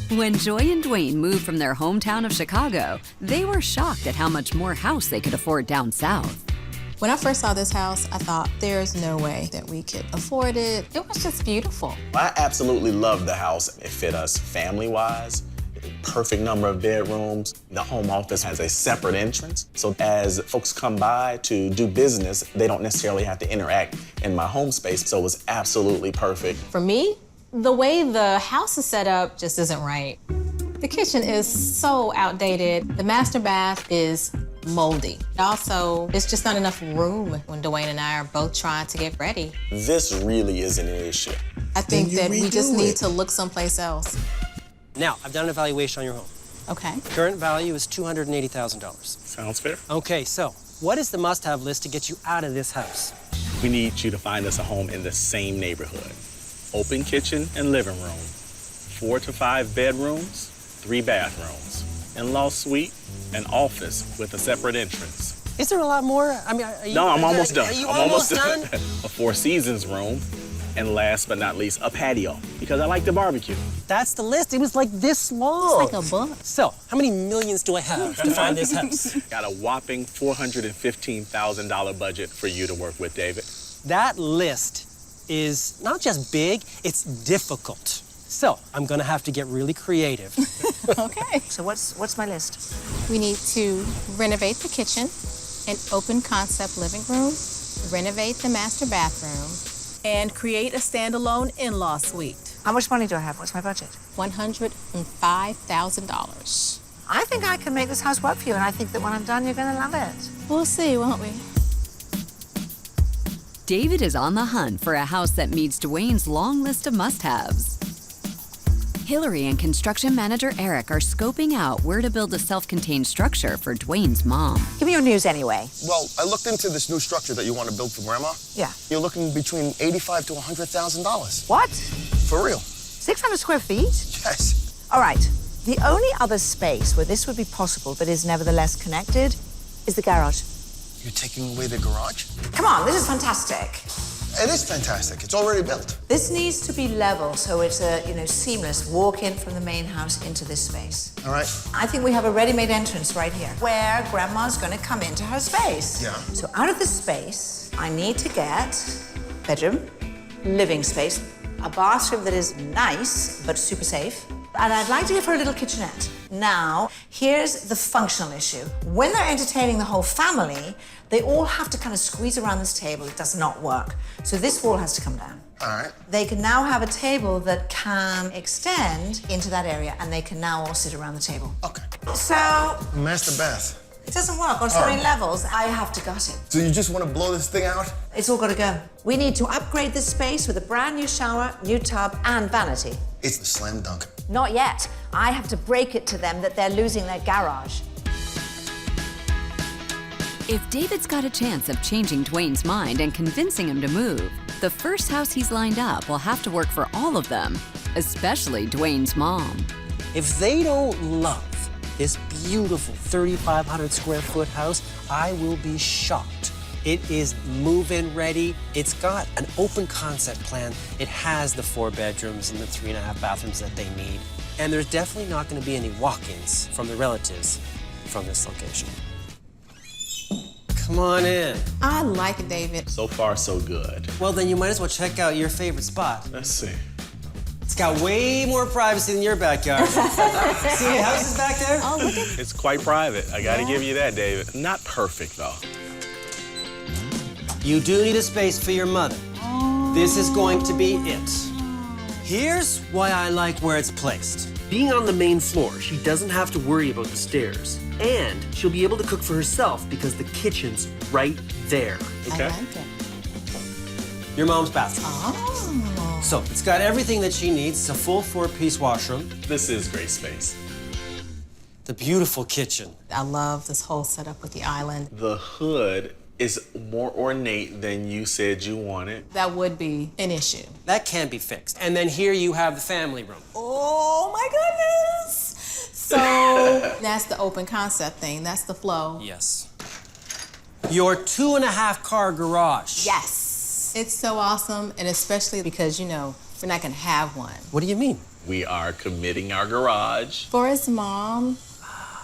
When Joy and Dwayne moved from their hometown of Chicago, they were shocked at how much more house they could afford down south. When I first saw this house, I thought, there's no way that we could afford it. It was just beautiful. I absolutely loved the house. It fit us family-wise. Perfect number of bedrooms. The home office has a separate entrance. So as folks come by to do business, they don't necessarily have to interact in my home space. So it was absolutely perfect. For me, the way the house is set up just isn't right. The kitchen is so outdated. The master bath is moldy. Also, it's just not enough room when Dawayne and I are both trying to get ready. This really isn't an issue. I think that we just need to look someplace else. Now, I've done an evaluation on your home. Okay. Current value is $280,000. Sounds fair. Okay, so what is the must-have list to get you out of this house? We need you to find us a home in the same neighborhood. Open kitchen and living room. 4 to 5 bedrooms, 3 bathrooms. In-law suite, an office with a separate entrance. Is there a lot more? I mean, are you, No, I'm almost done. Are you I'm almost done? A 4 seasons room. And last but not least, a patio, because I like to barbecue. That's the list. It was like this long. It's like a book. So, how many millions do I have to find this house? Got a whopping $415,000 budget for you to work with, David. That list is not just big, it's difficult. So, I'm gonna have to get really creative. Okay. So what's my list? We need to renovate the kitchen, an open concept living room, renovate the master bathroom, and create a standalone in-law suite. How much money do I have? What's my budget? $105,000. I think I can make this house work for you, and I think that when I'm done, you're gonna love it. We'll see, won't we? David is on the hunt for a house that meets Dwayne's long list of must-haves. Hilary and construction manager Eric are scoping out where to build a self-contained structure for Dwayne's mom. Give me your news anyway. Well, I looked into this new structure that you want to build for Grandma. Yeah. You're looking between $85,000 to $100,000. What? For real. 600 square feet? Yes. All right. The only other space where this would be possible but is nevertheless connected is the garage. You're taking away the garage? Come on, this is fantastic. It is fantastic. It's already built. This needs to be level, so it's a, seamless walk-in from the main house into this space. All right. I think we have a ready-made entrance right here, where Grandma's gonna come into her space. Yeah. So out of this space, I need to get bedroom, living space, a bathroom that is nice, but super safe, and I'd like to give her a little kitchenette. Now, here's the functional issue. When they're entertaining the whole family, they all have to kind of squeeze around this table. It does not work. So this wall has to come down. All right. They can now have a table that can extend into that area, and they can now all sit around the table. Okay. So, Master bath. it doesn't work. On so many levels, I have to gut it. So you just want to blow this thing out? It's all got to go. We need to upgrade this space with a brand new shower, new tub, and vanity. It's a slam dunk. Not yet. I have to break it to them that they're losing their garage. If David's got a chance of changing Dwayne's mind and convincing him to move, the first house he's lined up will have to work for all of them, especially Dwayne's mom. If they don't love this beautiful 3,500 square foot house, I will be shocked. It is move-in ready. It's got an open concept plan. It has the 4 bedrooms and the 3.5 bathrooms that they need. And there's definitely not gonna be any walk-ins from the relatives from this location. Come on in. I like it, David. So far, so good. Well, then you might as well check out your favorite spot. Let's see. It's got way more privacy than your backyard. See the houses back there? Oh, look at It's quite private. I gotta give you that, David. Not perfect, though. You do need a space for your mother. This is going to be it. Here's why I like where it's placed. Being on the main floor, she doesn't have to worry about the stairs. And she'll be able to cook for herself because the kitchen's right there. Okay. I like it. Your mom's bathroom. Oh. So it's got everything that she needs. It's a full 4-piece washroom. This is great space. The beautiful kitchen. I love this whole setup with the island. The hood is more ornate than you said you wanted. That would be an issue. That can be fixed. And then here you have the family room. Oh my goodness! So that's the open concept thing. That's the flow. Yes. Your 2.5-car garage. Yes. It's so awesome, and especially because, we're not gonna have one. What do you mean? We are committing our garage. For his mom.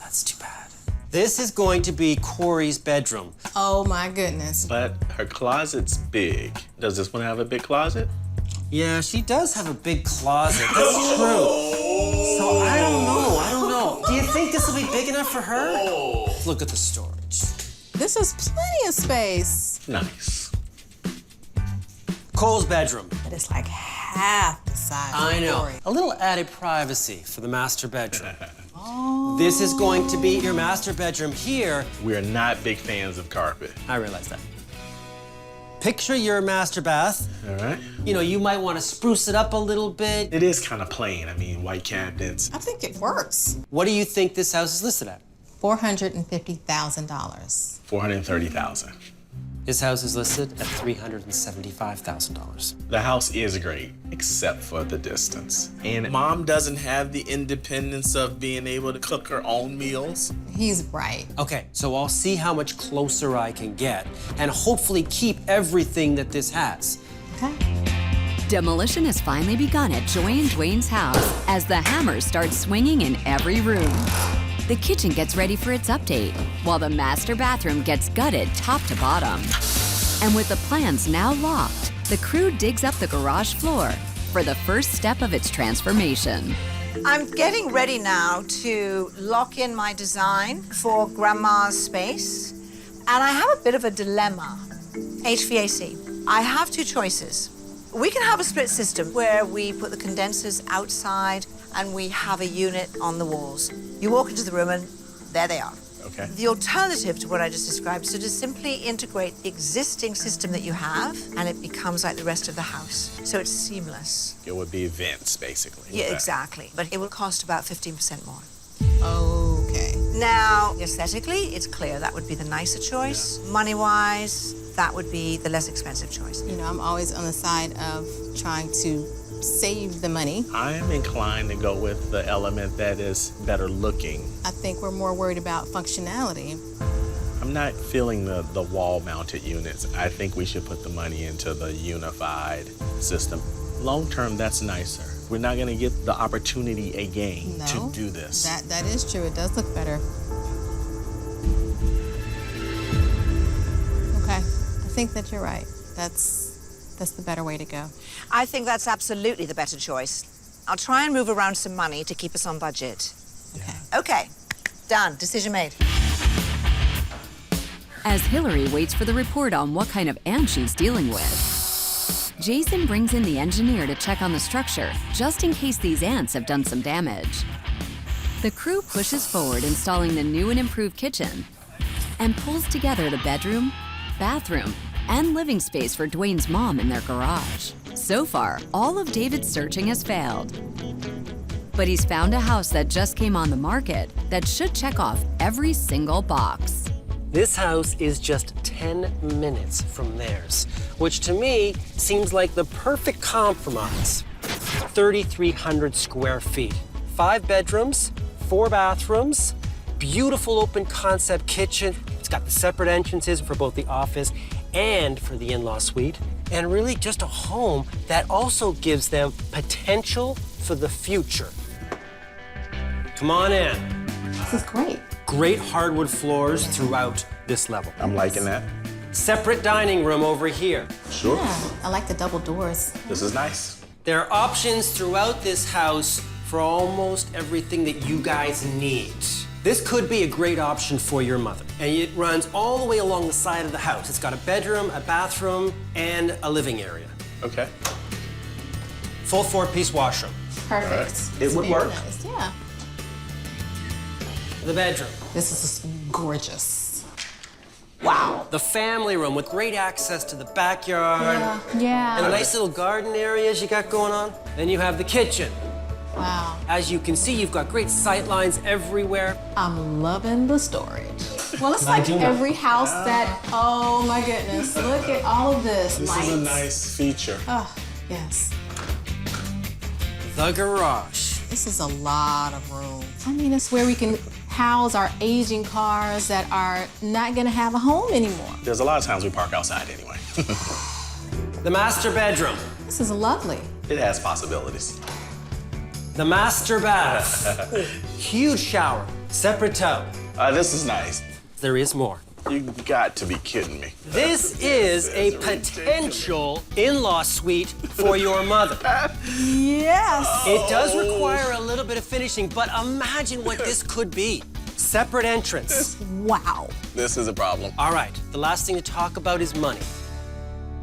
That's too bad. This is going to be Corey's bedroom. Oh my goodness. But her closet's big. Does this one have a big closet? Yeah, she does have a big closet. That's true. So I don't know. Do you think this will be big enough for her? Look at the storage. This is plenty of space. Nice. Cole's bedroom. But it's like half the size I of know. Corey. A little added privacy for the master bedroom. This is going to be your master bedroom here. We are not big fans of carpet. I realize that. Picture your master bath. All right. You know, you might want to spruce it up a little bit. It is kind of plain. I mean, white cabinets. I think it works. What do you think this house is listed at? $450,000. $430,000. This house is listed at $375,000. The house is great, except for the distance. And Mom doesn't have the independence of being able to cook her own meals. He's right. Okay, so I'll see how much closer I can get and hopefully keep everything that this has. Okay. Demolition has finally begun at Joi and Dwayne's house as the hammers start swinging in every room. The kitchen gets ready for its update, while the master bathroom gets gutted top to bottom. And with the plans now locked, the crew digs up the garage floor for the first step of its transformation. I'm getting ready now to lock in my design for Grandma's space. And I have a bit of a dilemma. HVAC. I have two choices. We can have a split system where we put the condensers outside and we have a unit on the walls. You walk into the room and there they are. Okay. The alternative to what I just described is to just simply integrate the existing system that you have and it becomes like the rest of the house. So it's seamless. It would be vents, basically. Yeah, Okay. exactly. But it will cost about 15% more. Okay. Now, aesthetically, it's clear that would be the nicer choice. Yeah. Money-wise, that would be the less expensive choice. You know, I'm always on the side of trying to save the money. I'm inclined to go with the element that is better looking. I think we're more worried about functionality. I'm not feeling the wall-mounted units. I think we should put the money into the unified system. Long-term, that's nicer. We're not gonna get the opportunity again to do this. That is true. It does look better. Okay, I think that you're right. That's the better way to go. I think that's absolutely the better choice. I'll try and move around some money to keep us on budget. Okay. Okay, done. Decision made. As Hilary waits for the report on what kind of ant she's dealing with, Jason brings in the engineer to check on the structure, just in case these ants have done some damage. The crew pushes forward, installing the new and improved kitchen, and pulls together the bedroom, bathroom, and living space for Dwayne's mom in their garage. So far, all of David's searching has failed. But he's found a house that just came on the market that should check off every single box. This house is just 10 minutes from theirs, which to me seems like the perfect compromise. 3,300 square feet, 5 bedrooms, 4 bathrooms, beautiful open concept kitchen. It's got the separate entrances for both the office and for the in-law suite, and really just a home that also gives them potential for the future. Come on in. This is great. Great hardwood floors throughout this level. I'm liking that. Separate dining room over here. Sure. Yeah, I like the double doors. This is nice. There are options throughout this house for almost everything that you guys need. This could be a great option for your mother. And it runs all the way along the side of the house. It's got a bedroom, a bathroom, and a living area. Okay. Full 4-piece washroom. Perfect. Right. It would Very work. nice. Yeah. The bedroom. This is gorgeous. Wow. The family room with great access to the backyard. Yeah. And a nice little garden areas you got going on. Then you have the kitchen. Wow. As you can see, you've got great sight lines everywhere. I'm loving the storage. Well, it's like every house that, oh my goodness, look at all of this. This lights. is a nice feature. Oh, yes. The garage. This is a lot of room. I mean, it's where we can house our aging cars that are not gonna have a home anymore. There's a lot of times we park outside anyway. The master bedroom. This is lovely. It has possibilities. The master bath. Huge shower, separate tub. This is nice. There is more. You got to be kidding me. This is a potential in-law suite for your mother. Yes. It does require a little bit of finishing, but imagine what this could be. Separate entrance. Wow. This is a problem. All right, the last thing to talk about is money.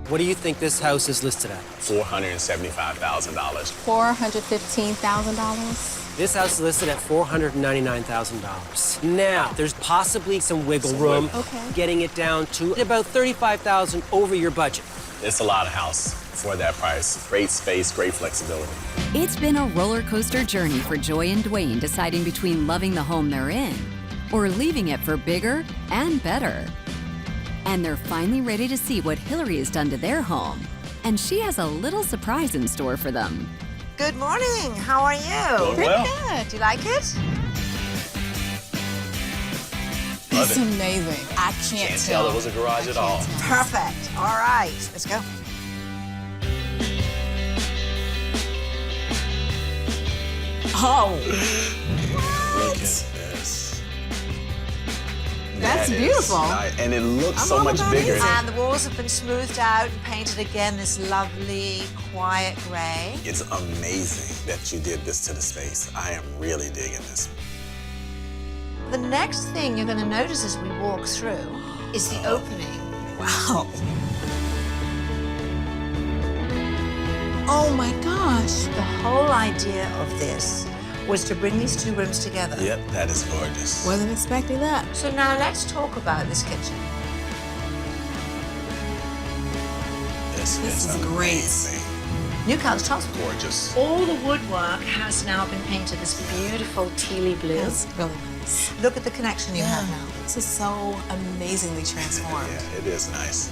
What do you think this house is listed at? $475,000. $415,000. This house is listed at $499,000. Now, there's possibly some wiggle room, getting it down to about $35,000 over your budget. It's a lot of house for that price. Great space, great flexibility. It's been a roller coaster journey for Joi and Dawayne deciding between loving the home they're in or leaving it for bigger and better. And they're finally ready to see what Hilary has done to their home. And she has a little surprise in store for them. Good morning. How are you? Doing well. Good. Do you like it? Love It's it. amazing. I can't Tell it was a garage at all. Perfect. All right. Let's go. Oh, Look at this. That's That is beautiful. nice. And it looks I'm so all much about bigger. it. And the walls have been smoothed out and painted again this lovely, quiet gray. It's amazing that you did this to the space. I am really digging this. The next thing you're going to notice as we walk through is the opening. Wow. Oh my gosh. The whole idea of this was to bring these two rooms together. Yep, that is gorgeous. Wasn't expecting that. So now let's talk about this kitchen. This This is great. amazing. New couch tops. Gorgeous. All the woodwork has now been painted this beautiful tealy blue. It's really nice. Look at the connection you have now. This is so amazingly transformed. Yeah, it is nice.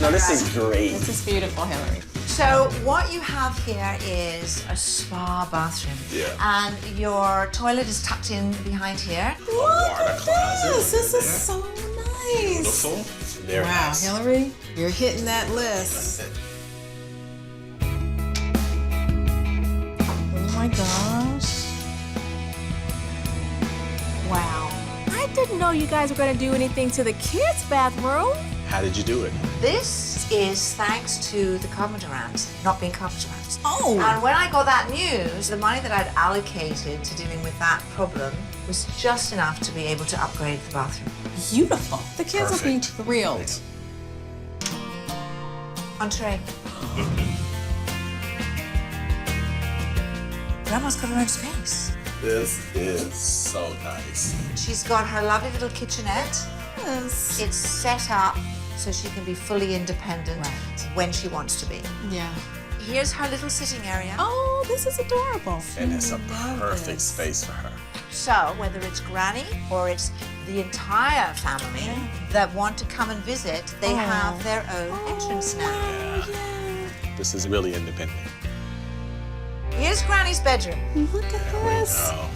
No, this is great. This is beautiful, Hilary. So what you have here is a spa bathroom. Yeah. And your toilet is tucked in behind here. Water closet. This is so nice. Beautiful. Very Wow, nice. Hilary, you're hitting that list. Oh my gosh. Wow. I didn't know you guys were going to do anything to the kids' bathroom. How did you do it? This is thanks to the carpenter ants not being carpenter ants. Oh. And when I got that news, the money that I'd allocated to dealing with that problem was just enough to be able to upgrade the bathroom. Beautiful. The kids will be Perfect. thrilled. Entree. Grandma's got her own space. This is so nice. She's got her lovely little kitchenette. Yes. It's set up so she can be fully independent when she wants to be. Yeah. Here's her little sitting area. Oh, this is adorable. And it's a Love perfect this. space for her. So whether it's Granny or it's the entire family that want to come and visit, they have their own entrance now. This is really independent. Here's Granny's bedroom. Look at this. Oh,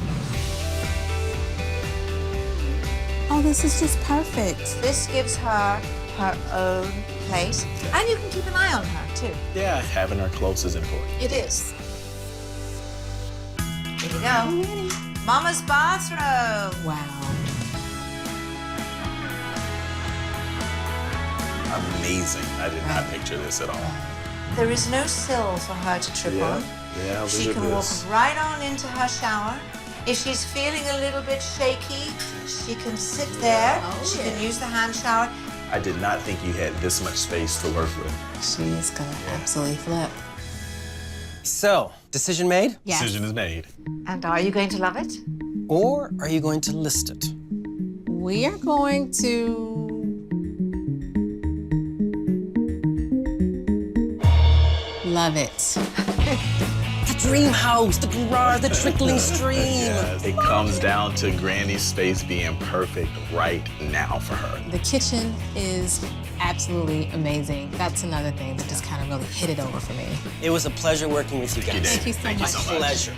Oh, this is just perfect. This gives her her own place. And you can keep an eye on her too. yeah, having her close is important. It is. Here we go. Mama's bathroom. Wow. Amazing. I did not picture this at all. There is no sill for her to trip on. Yeah, look She at can walk this. right on into her shower. If she's feeling a little bit shaky, she can sit there. She can use the hand shower. I did not think you had this much space to work with. She is gonna absolutely flip. So, decision made? Yes. Decision is made. And are you going to love it? Or are you going to list it? We are going to love it. The dream house, the garage, the trickling stream. Yes, it comes down to Granny's space being perfect right now for her. The kitchen is absolutely amazing. That's another thing that just kind of really hit it over for me. It was a pleasure working with you guys. Thank you so Thank you much. so much. Pleasure.